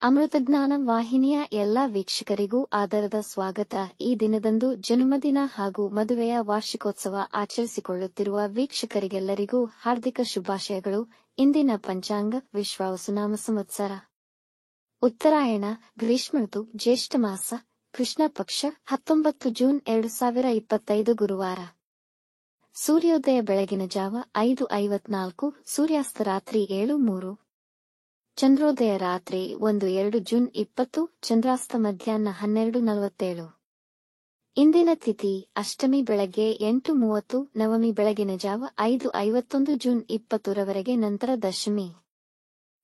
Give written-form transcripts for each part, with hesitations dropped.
ಅಮೃತಜ್ಞಾನ ವಾಹಿನಿಯ ಎಲ್ಲಾ ವೀಕ್ಷಕರಿಗೂ ಆದರದ ಸ್ವಾಗತ. ಈ ದಿನದಂದು ಜನ್ಮದಿನ ಹಾಗೂ ಮದುವೆಯ ವಾರ್ಷಿಕೋತ್ಸವ ಆಚರಿಸಿಕೊಳ್ಳುತ್ತಿರುವ ವೀಕ್ಷಕರಿಗೆಲ್ಲರಿಗೂ ಹಾರ್ದಿಕ ಶುಭಾಶಯಗಳು. ಇಂದಿನ ಪಂಚಾಂಗ ವಿಶ್ವಾವಸುನಾಮ ಸಂವತ್ಸರ ಉತ್ತರಾಯಣ, ಗ್ರೀಷ್ಮ ಋತು, ಜ್ಯೇಷ್ಠ ಮಾಸ, ಕೃಷ್ಣ ಪಕ್ಷ, 19 ಜೂನ್ 2025 ಗುರುವಾರ. ಸೂರ್ಯೋದಯ ಬೆಳಗಿನ ಜಾವ 5:54, ಸೂರ್ಯಾಸ್ತ ರಾತ್ರಿ 7:03, ಚಂದ್ರೋದಯ ರಾತ್ರಿ 1-2 ಜೂನ್ 20, ಚಂದ್ರಾಸ್ತ ಮಧ್ಯಾಹ್ನ 12:47. ಇಂದಿನ ತಿಥಿ ಅಷ್ಟಮಿ ಬೆಳಗ್ಗೆ 8:30, ನವಮಿ ಬೆಳಗಿನ ಜಾವ 5:51 ಜೂನ್ 20 ರವರೆಗೆ, ನಂತರ ದಶಮಿ.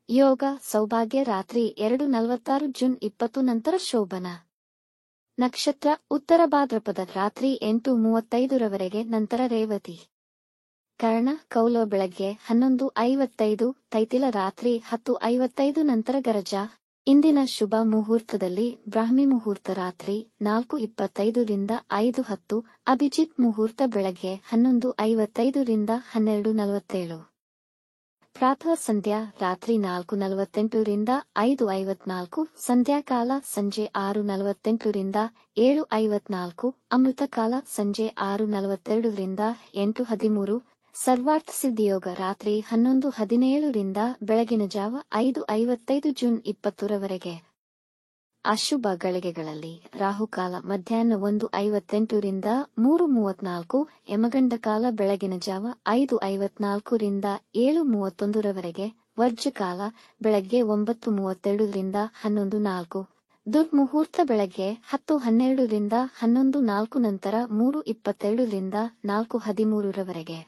ಯೋಗ ಸೌಭಾಗ್ಯ ರಾತ್ರಿ 2:46 ಜೂನ್ 20, ನಂತರ ಶೋಭನ. ನಕ್ಷತ್ರ ಉತ್ತರ ಭಾದ್ರಪದ ರಾತ್ರಿ 8:35 ರವರೆಗೆ, ನಂತರ ರೇವತಿ. ಕರ್ಣ ಕೌಲ ಬೆಳಗ್ಗೆ 11:55, ತೈತಿಲ ರಾತ್ರಿ 10:55, ನಂತರ ಗರಜ. ಇಂದಿನ ಶುಭ ಮುಹೂರ್ತದಲ್ಲಿ ಬ್ರಾಹ್ಮಿ ಮುಹೂರ್ತ ರಾತ್ರಿ 4:25 ರಿಂದ 5:10, ಅಭಿಜಿತ್ ಮುಹೂರ್ತ ಬೆಳಗ್ಗೆ 11:55 ರಿಂದ 12:47. ಪ್ರಾತಃ ಸಂಧ್ಯಾ ರಾತ್ರಿ 4:48 ರಿಂದ 5:54, ಸಂಧ್ಯಾಕಾಲ ಸಂಜೆ 6:48 ರಿಂದ 7:54, ಅಮೃತಕಾಲ ಸಂಜೆ 6:42 ರಿಂದ 8:13, ಸರ್ವಾರ್ಥ ಸಿದ್ಧಿಯೋಗ ರಾತ್ರಿ 11:17 ರಿಂದ ಬೆಳಗಿನ ಜಾವ 5:55 ಜೂನ್ 20 ರವರೆಗೆ. ಅಶುಭ ಗಳಿಗೆಗಳಲ್ಲಿ ರಾಹುಕಾಲ ಮಧ್ಯಾಹ್ನ 1:58 ರಿಂದ 3:34, ಯಮಗಂಡ ಕಾಲ ಬೆಳಗಿನ ಜಾವ 5:54 ರಿಂದ 7:31 ರವರೆಗೆ, ವರ್ಜಕಾಲ ಬೆಳಗ್ಗೆ 9:32 ರಿಂದ 11:04, ದುರ್ಮುಹೂರ್ತ ಬೆಳಗ್ಗೆ 10:12 ರಿಂದ 11:04, ನಂತರ 3:22 ರಿಂದ 4:13 ರವರೆಗೆ.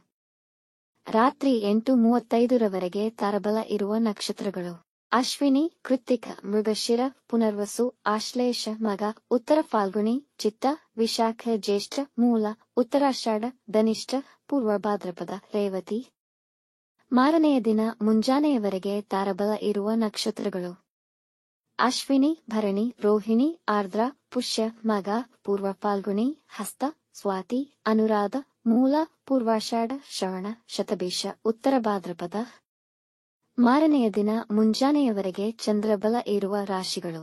ರಾತ್ರಿ 8:35 ರವರೆಗೆ ತಾರಬಲ ಇರುವ ನಕ್ಷತ್ರಗಳು: ಅಶ್ವಿನಿ, ಕೃತ್ತಿಕ, ಮೃಗಶಿರ, ಪುನರ್ವಸು, ಆಶ್ಲೇಷ, ಮಗ, ಉತ್ತರ ಫಾಲ್ಗುಣಿ, ಚಿತ್ತ, ವಿಶಾಖ, ಜ್ಯೇಷ್ಠ, ಮೂಲ, ಉತ್ತರಾಷಾಢ, ಧನಿಷ್ಠ, ಪೂರ್ವ ಭಾದ್ರಪದ, ರೇವತಿ. ಮಾರನೆಯ ದಿನ ಮುಂಜಾನೆಯವರೆಗೆ ತಾರಬಲ ಇರುವ ನಕ್ಷತ್ರಗಳು: ಅಶ್ವಿನಿ, ಭರಣಿ, ರೋಹಿಣಿ, ಆರ್ದ್ರ, ಪುಷ್ಯ, ಮಗ, ಪೂರ್ವ ಫಾಲ್ಗುಣಿ, ಹಸ್ತ, ಸ್ವಾತಿ, ಅನುರಾಧ, ಮೂಲ, ಪೂರ್ವಾಷಾಢ, ಶ್ರವಣ, ಶತಭಿಷ, ಉತ್ತರ ಭಾದ್ರಪದ. ಮಾರನೆಯ ದಿನ ಮುಂಜಾನೆಯವರೆಗೆ ಚಂದ್ರಬಲ ಇರುವ ರಾಶಿಗಳು: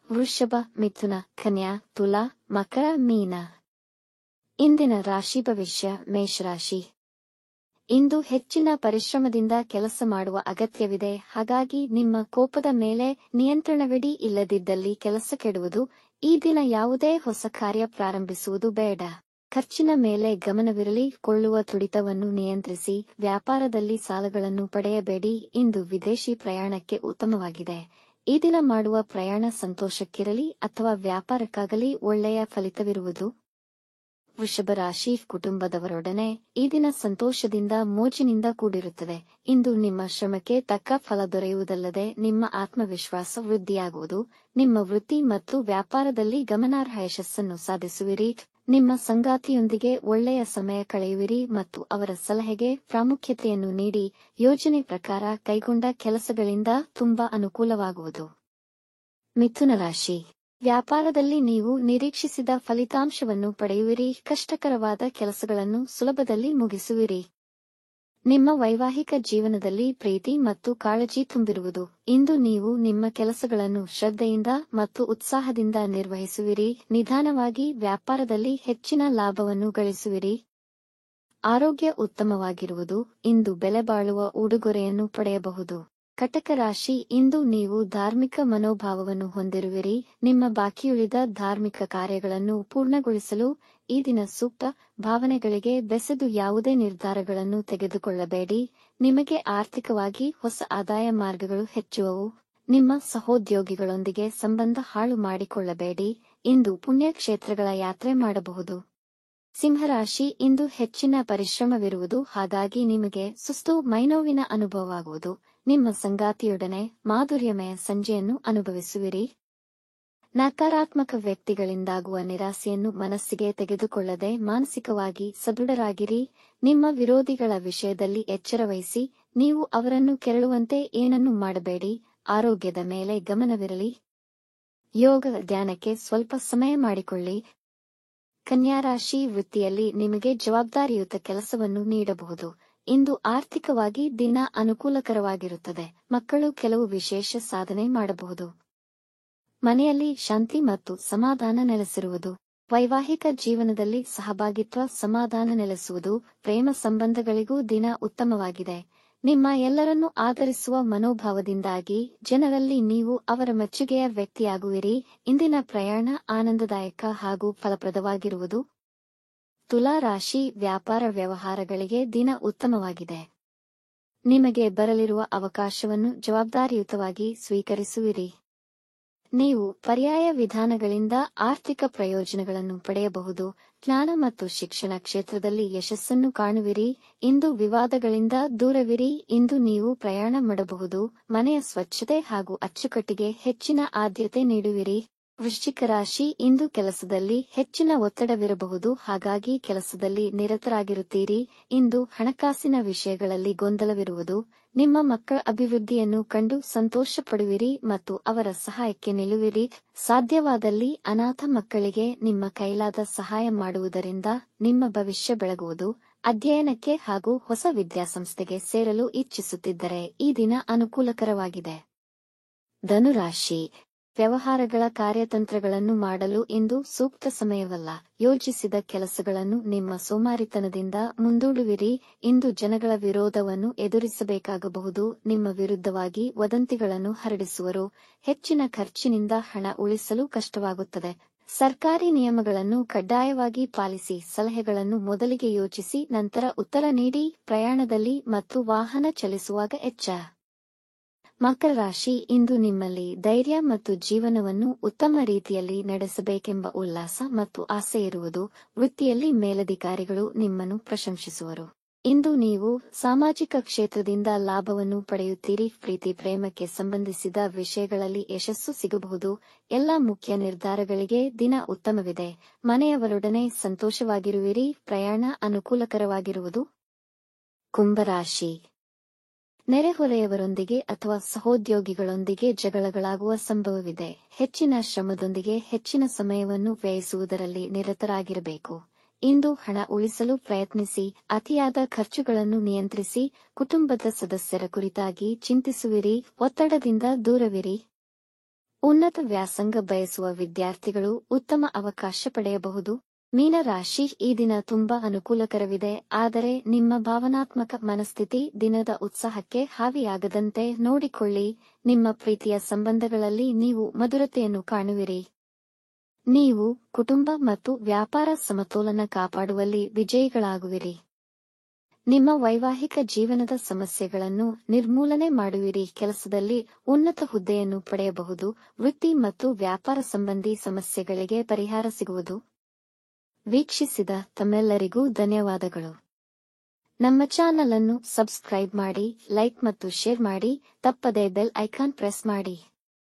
ವೃಷಭ, ಮಿಥುನ, ಕನ್ಯಾ, ತುಲಾ, ಮಕರ, ಮೀನ. ಇಂದಿನ ರಾಶಿ ಭವಿಷ್ಯ: ಮೇಷರಾಶಿ. ಇಂದು ಹೆಚ್ಚಿನ ಪರಿಶ್ರಮದಿಂದ ಕೆಲಸ ಮಾಡುವ ಅಗತ್ಯವಿದೆ, ಹಾಗಾಗಿ ನಿಮ್ಮ ಕೋಪದ ಮೇಲೆ ನಿಯಂತ್ರಣವಿಡಿ, ಇಲ್ಲದಿದ್ದಲ್ಲಿ ಕೆಲಸ ಕೆಡುವುದು. ಈ ದಿನ ಯಾವುದೇ ಹೊಸ ಕಾರ್ಯ ಪ್ರಾರಂಭಿಸುವುದು ಬೇಡ. ಖರ್ಚಿನ ಮೇಲೆ ಗಮನವಿರಲಿ, ಕೊಳ್ಳುವ ತುಡಿತವನ್ನು ನಿಯಂತ್ರಿಸಿ, ವ್ಯಾಪಾರದಲ್ಲಿ ಸಾಲಗಳನ್ನು ಪಡೆಯಬೇಡಿ. ಇಂದು ವಿದೇಶಿ ಪ್ರಯಾಣಕ್ಕೆ ಉತ್ತಮವಾಗಿದೆ. ಈ ದಿನ ಮಾಡುವ ಪ್ರಯಾಣ ಸಂತೋಷಕ್ಕಿರಲಿ ಅಥವಾ ವ್ಯಾಪಾರಕ್ಕಾಗಲಿ ಒಳ್ಳೆಯ ಫಲಿತವಿರುವುದು. ವೃಷಭ ರಾಶಿ, ಕುಟುಂಬದವರೊಡನೆ ಈ ದಿನ ಸಂತೋಷದಿಂದ ಮೋಜಿನಿಂದ ಕೂಡಿರುತ್ತದೆ. ಇಂದು ನಿಮ್ಮ ಶ್ರಮಕ್ಕೆ ತಕ್ಕ ಫಲ ದೊರೆಯುವುದಲ್ಲದೆ ನಿಮ್ಮ ಆತ್ಮವಿಶ್ವಾಸ ವೃದ್ಧಿಯಾಗುವುದು. ನಿಮ್ಮ ವೃತ್ತಿ ಮತ್ತು ವ್ಯಾಪಾರದಲ್ಲಿ ಗಮನಾರ್ಹ ಯಶಸ್ಸನ್ನು ಸಾಧಿಸುವಿರಿ. ನಿಮ್ಮ ಸಂಗಾತಿಯೊಂದಿಗೆ ಒಳ್ಳೆಯ ಸಮಯ ಕಳೆಯುವಿರಿ ಮತ್ತು ಅವರ ಸಲಹೆಗೆ ಪ್ರಾಮುಖ್ಯತೆಯನ್ನು ನೀಡಿ ಯೋಜನೆ ಪ್ರಕಾರ ಕೈಗೊಂಡ ಕೆಲಸಗಳಿಂದ ತುಂಬಾ ಅನುಕೂಲವಾಗುವುದು. ಮಿಥುನ ರಾಶಿ. ವ್ಯಾಪಾರದಲ್ಲಿ ನೀವು ನಿರೀಕ್ಷಿಸಿದ ಫಲಿತಾಂಶವನ್ನು ಪಡೆಯುವಿರಿ. ಕಷ್ಟಕರವಾದ ಕೆಲಸಗಳನ್ನು ಸುಲಭದಲ್ಲಿ ಮುಗಿಸುವಿರಿ. ನಿಮ್ಮ ವೈವಾಹಿಕ ಜೀವನದಲ್ಲಿ ಪ್ರೀತಿ ಮತ್ತು ಕಾಳಜಿ ತುಂಬಿರುವುದು. ಇಂದು ನೀವು ನಿಮ್ಮ ಕೆಲಸಗಳನ್ನು ಶ್ರದ್ಧೆಯಿಂದ ಮತ್ತು ಉತ್ಸಾಹದಿಂದ ನಿರ್ವಹಿಸುವಿರಿ. ನಿಧಾನವಾಗಿ ವ್ಯಾಪಾರದಲ್ಲಿ ಹೆಚ್ಚಿನ ಲಾಭವನ್ನು ಗಳಿಸುವಿರಿ. ಆರೋಗ್ಯ ಉತ್ತಮವಾಗಿರುವುದು. ಇಂದು ಬೆಲೆಬಾಳುವ ಉಡುಗೊರೆಯನ್ನು ಪಡೆಯಬಹುದು. ಕಟಕ ರಾಶಿ. ಇಂದು ನೀವು ಧಾರ್ಮಿಕ ಮನೋಭಾವವನ್ನು ಹೊಂದಿರುವಿರಿ. ನಿಮ್ಮ ಬಾಕಿಯುಳಿದ ಧಾರ್ಮಿಕ ಕಾರ್ಯಗಳನ್ನು ಪೂರ್ಣಗೊಳಿಸಲು ಈ ದಿನ ಸೂಕ್ತ. ಭಾವನೆಗಳಿಗೆ ಬೆಸೆದು ಯಾವುದೇ ನಿರ್ಧಾರಗಳನ್ನು ತೆಗೆದುಕೊಳ್ಳಬೇಡಿ. ನಿಮಗೆ ಆರ್ಥಿಕವಾಗಿ ಹೊಸ ಆದಾಯ ಮಾರ್ಗಗಳು ಹೆಚ್ಚುವವು. ನಿಮ್ಮ ಸಹೋದ್ಯೋಗಿಗಳೊಂದಿಗೆ ಸಂಬಂಧ ಹಾಳು ಮಾಡಿಕೊಳ್ಳಬೇಡಿ. ಇಂದು ಪುಣ್ಯಕ್ಷೇತ್ರಗಳ ಯಾತ್ರೆ ಮಾಡಬಹುದು. ಸಿಂಹರಾಶಿ. ಇಂದು ಹೆಚ್ಚಿನ ಪರಿಶ್ರಮವಿರುವುದು, ಹಾಗಾಗಿ ನಿಮಗೆ ಸುಸ್ತು, ಮೈನೋವಿನ ಅನುಭವವಾಗುವುದು. ನಿಮ್ಮ ಸಂಗಾತಿಯೊಡನೆ ಮಾಧುರ್ಯಮಯ ಸಂಜೆಯನ್ನು ಅನುಭವಿಸುವಿರಿ. ನಕಾರಾತ್ಮಕ ವ್ಯಕ್ತಿಗಳಿಂದಾಗುವ ನಿರಾಸೆಯನ್ನು ಮನಸ್ಸಿಗೆ ತೆಗೆದುಕೊಳ್ಳದೆ ಮಾನಸಿಕವಾಗಿ ಸದೃಢರಾಗಿರಿ. ನಿಮ್ಮ ವಿರೋಧಿಗಳ ವಿಷಯದಲ್ಲಿ ಎಚ್ಚರವಹಿಸಿ. ನೀವು ಅವರನ್ನು ಕೆರಳುವಂತೆ ಏನನ್ನೂ ಮಾಡಬೇಡಿ. ಆರೋಗ್ಯದ ಮೇಲೆ ಗಮನವಿರಲಿ. ಯೋಗ ಧ್ಯಾನಕ್ಕೆ ಸ್ವಲ್ಪ ಸಮಯ ಮಾಡಿಕೊಳ್ಳಿ. ಕನ್ಯಾ ರಾಶಿ. ವೃತ್ತಿಯಲ್ಲಿ ನಿಮಗೆ ಜವಾಬ್ದಾರಿಯುತ ಕೆಲಸವನ್ನು ನೀಡಬಹುದು. ಇಂದು ಆರ್ಥಿಕವಾಗಿ ದಿನ ಅನುಕೂಲಕರವಾಗಿರುತ್ತದೆ. ಮಕ್ಕಳು ಕೆಲವು ವಿಶೇಷ ಸಾಧನೆ ಮಾಡಬಹುದು. ಮನೆಯಲ್ಲಿ ಶಾಂತಿ ಮತ್ತು ಸಮಾಧಾನ ನೆಲೆಸಿರುವುದು. ವೈವಾಹಿಕ ಜೀವನದಲ್ಲಿ ಸಹಭಾಗಿತ್ವ, ಸಮಾಧಾನ ನೆಲೆಸುವುದು. ಪ್ರೇಮ ಸಂಬಂಧಗಳಿಗೂ ದಿನ ಉತ್ತಮವಾಗಿದೆ. ನಿಮ್ಮ ಎಲ್ಲರನ್ನೂ ಆದರಿಸುವ ಮನೋಭಾವದಿಂದಾಗಿ ಜನರಲ್ಲಿ ನೀವು ಅವರ ಮೆಚ್ಚುಗೆಯ ವ್ಯಕ್ತಿಯಾಗುವಿರಿ. ಇಂದಿನ ಪ್ರಯಾಣ ಆನಂದದಾಯಕ ಹಾಗೂ ಫಲಪ್ರದವಾಗಿರುವುದು. ತುಲಾ ರಾಶಿ, ವ್ಯಾಪಾರ ವ್ಯವಹಾರಗಳಿಗೆ ದಿನ ಉತ್ತಮವಾಗಿದೆ. ನಿಮಗೆ ಬರಲಿರುವ ಅವಕಾಶವನ್ನು ಜವಾಬ್ದಾರಿಯುತವಾಗಿ ಸ್ವೀಕರಿಸುವಿರಿ. ನೀವು ಪರ್ಯಾಯ ವಿಧಾನಗಳಿಂದ ಆರ್ಥಿಕ ಪ್ರಯೋಜನಗಳನ್ನು ಪಡೆಯಬಹುದು. ಜ್ಞಾನ ಮತ್ತು ಶಿಕ್ಷಣ ಕ್ಷೇತ್ರದಲ್ಲಿ ಯಶಸ್ಸನ್ನು ಕಾಣುವಿರಿ. ಇಂದು ವಿವಾದಗಳಿಂದ ದೂರವಿರಿ. ಇಂದು ನೀವು ಪ್ರಯಾಣ ಮಾಡಬಹುದು. ಮನೆಯ ಸ್ವಚ್ಛತೆ ಹಾಗೂ ಅಚ್ಚುಕಟ್ಟಿಗೆ ಹೆಚ್ಚಿನ ಆದ್ಯತೆ ನೀಡುವಿರಿ. ವೃಶ್ಚಿಕ ರಾಶಿ, ಇಂದು ಕೆಲಸದಲ್ಲಿ ಹೆಚ್ಚಿನ ಒತ್ತಡವಿರಬಹುದು, ಹಾಗಾಗಿ ಕೆಲಸದಲ್ಲಿ ನಿರತರಾಗಿರುತ್ತೀರಿ. ಇಂದು ಹಣಕಾಸಿನ ವಿಷಯಗಳಲ್ಲಿ ಗೊಂದಲವಿರುವುದು. ನಿಮ್ಮ ಮಕ್ಕಳ ಅಭಿವೃದ್ಧಿಯನ್ನು ಕಂಡು ಸಂತೋಷ ಪಡುವಿರಿ ಮತ್ತು ಅವರ ಸಹಾಯಕ್ಕೆ ನಿಲ್ಲುವಿರಿ. ಸಾಧ್ಯವಾದಲ್ಲಿ ಅನಾಥ ಮಕ್ಕಳಿಗೆ ನಿಮ್ಮ ಕೈಲಾದ ಸಹಾಯ ಮಾಡುವುದರಿಂದ ನಿಮ್ಮ ಭವಿಷ್ಯ ಬೆಳಗುವುದು. ಅಧ್ಯಯನಕ್ಕೆ ಹಾಗೂ ಹೊಸ ವಿದ್ಯಾಸಂಸ್ಥೆಗೆ ಸೇರಲು ಇಚ್ಛಿಸುತ್ತಿದ್ದರೆ ಈ ದಿನ ಅನುಕೂಲಕರವಾಗಿದೆ. ಧನುರಾಶಿ, ವ್ಯವಹಾರಗಳ ಕಾರ್ಯತಂತ್ರಗಳನ್ನು ಮಾಡಲು ಇಂದು ಸೂಕ್ತ ಸಮಯವಲ್ಲ. ಯೋಜಿಸಿದ ಕೆಲಸಗಳನ್ನು ನಿಮ್ಮ ಸೋಮಾರಿತನದಿಂದ ಮುಂದೂಡುವಿರಿ. ಇಂದು ಜನಗಳ ವಿರೋಧವನ್ನು ಎದುರಿಸಬೇಕಾಗಬಹುದು. ನಿಮ್ಮ ವಿರುದ್ಧವಾಗಿ ವದಂತಿಗಳನ್ನು ಹರಡಿಸುವರು. ಹೆಚ್ಚಿನ ಖರ್ಚಿನಿಂದ ಹಣ ಉಳಿಸಲು ಕಷ್ಟವಾಗುತ್ತದೆ. ಸರ್ಕಾರಿ ನಿಯಮಗಳನ್ನು ಕಡ್ಡಾಯವಾಗಿ ಪಾಲಿಸಿ. ಸಲಹೆಗಳನ್ನು ಮೊದಲಿಗೆ ಯೋಚಿಸಿ ನಂತರ ಉತ್ತರ ನೀಡಿ. ಪ್ರಯಾಣದಲ್ಲಿ ಮತ್ತು ವಾಹನ ಚಲಿಸುವಾಗ ಎಚ್ಚರ. ಮಕರ ರಾಶಿ, ಇಂದು ನಿಮ್ಮಲ್ಲಿ ಧೈರ್ಯ ಮತ್ತು ಜೀವನವನ್ನು ಉತ್ತಮ ರೀತಿಯಲ್ಲಿ ನಡೆಸಬೇಕೆಂಬ ಉಲ್ಲಾಸ ಮತ್ತು ಆಸೆ ಇರುವುದು. ವೃತ್ತಿಯಲ್ಲಿ ಮೇಲಧಿಕಾರಿಗಳು ನಿಮ್ಮನ್ನು ಪ್ರಶಂಸಿಸುವರು. ಇಂದು ನೀವು ಸಾಮಾಜಿಕ ಕ್ಷೇತ್ರದಿಂದ ಲಾಭವನ್ನು ಪಡೆಯುತ್ತೀರಿ. ಪ್ರೀತಿ ಪ್ರೇಮಕ್ಕೆ ಸಂಬಂಧಿಸಿದ ವಿಷಯಗಳಲ್ಲಿ ಯಶಸ್ಸು ಸಿಗಬಹುದು. ಎಲ್ಲ ಮುಖ್ಯ ನಿರ್ಧಾರಗಳಿಗೆ ದಿನ ಉತ್ತಮವಿದೆ. ಮನೆಯವರೊಡನೆ ಸಂತೋಷವಾಗಿರುವಿರಿ. ಪ್ರಯಾಣ ಅನುಕೂಲಕರವಾಗಿರುವುದು. ಕುಂಭರಾಶಿ, ನೆರೆಹೊರೆಯವರೊಂದಿಗೆ ಅಥವಾ ಸಹೋದ್ಯೋಗಿಗಳೊಂದಿಗೆ ಜಗಳಗಳಾಗುವ ಸಂಭವವಿದೆ. ಹೆಚ್ಚಿನ ಶ್ರಮದೊಂದಿಗೆ ಹೆಚ್ಚಿನ ಸಮಯವನ್ನು ವ್ಯಯಿಸುವುದರಲ್ಲಿ ನಿರತರಾಗಿರಬೇಕು. ಇಂದು ಹಣ ಉಳಿಸಲು ಪ್ರಯತ್ನಿಸಿ. ಅತಿಯಾದ ಖರ್ಚುಗಳನ್ನು ನಿಯಂತ್ರಿಸಿ. ಕುಟುಂಬದ ಸದಸ್ಯರ ಕುರಿತಾಗಿ ಚಿಂತಿಸುವಿರಿ. ಒತ್ತಡದಿಂದ ದೂರವಿರಿ. ಉನ್ನತ ವ್ಯಾಸಂಗ ಬಯಸುವ ವಿದ್ಯಾರ್ಥಿಗಳು ಉತ್ತಮ ಅವಕಾಶ ಪಡೆಯಬಹುದು. ಮೀನರಾಶಿ, ಈ ದಿನ ತುಂಬಾ ಅನುಕೂಲಕರವಿದೆ, ಆದರೆ ನಿಮ್ಮ ಭಾವನಾತ್ಮಕ ಮನಸ್ಥಿತಿ ದಿನದ ಉತ್ಸಾಹಕ್ಕೆ ಹಾವಿಯಾಗದಂತೆ ನೋಡಿಕೊಳ್ಳಿ. ನಿಮ್ಮ ಪ್ರೀತಿಯ ಸಂಬಂಧಗಳಲ್ಲಿ ನೀವು ಮಧುರತೆಯನ್ನು ಕಾಣುವಿರಿ. ನೀವು ಕುಟುಂಬ ಮತ್ತು ವ್ಯಾಪಾರ ಸಮತೋಲನ ಕಾಪಾಡುವಲ್ಲಿ ವಿಜಯಿಗಳಾಗುವಿರಿ. ನಿಮ್ಮ ವೈವಾಹಿಕ ಜೀವನದ ಸಮಸ್ಯೆಗಳನ್ನು ನಿರ್ಮೂಲನೆ ಮಾಡುವಿರಿ. ಕೆಲಸದಲ್ಲಿ ಉನ್ನತ ಹುದ್ದೆಯನ್ನು ಪಡೆಯಬಹುದು. ವೃತ್ತಿ ಮತ್ತು ವ್ಯಾಪಾರ ಸಂಬಂಧಿ ಸಮಸ್ಯೆಗಳಿಗೆ ಪರಿಹಾರ ಸಿಗುವುದು. ವೀಕ್ಷಿಸಿದ ತಮ್ಮೆಲ್ಲರಿಗೂ ಧನ್ಯವಾದಗಳು. ನಮ್ಮ ಚಾನಲ್ ಅನ್ನು ಸಬ್ಸ್ಕ್ರೈಬ್ ಮಾಡಿ, ಲೈಕ್ ಮತ್ತು ಶೇರ್ ಮಾಡಿ. ತಪ್ಪದೇ ಬೆಲ್ ಐಕಾನ್ ಪ್ರೆಸ್ ಮಾಡಿ.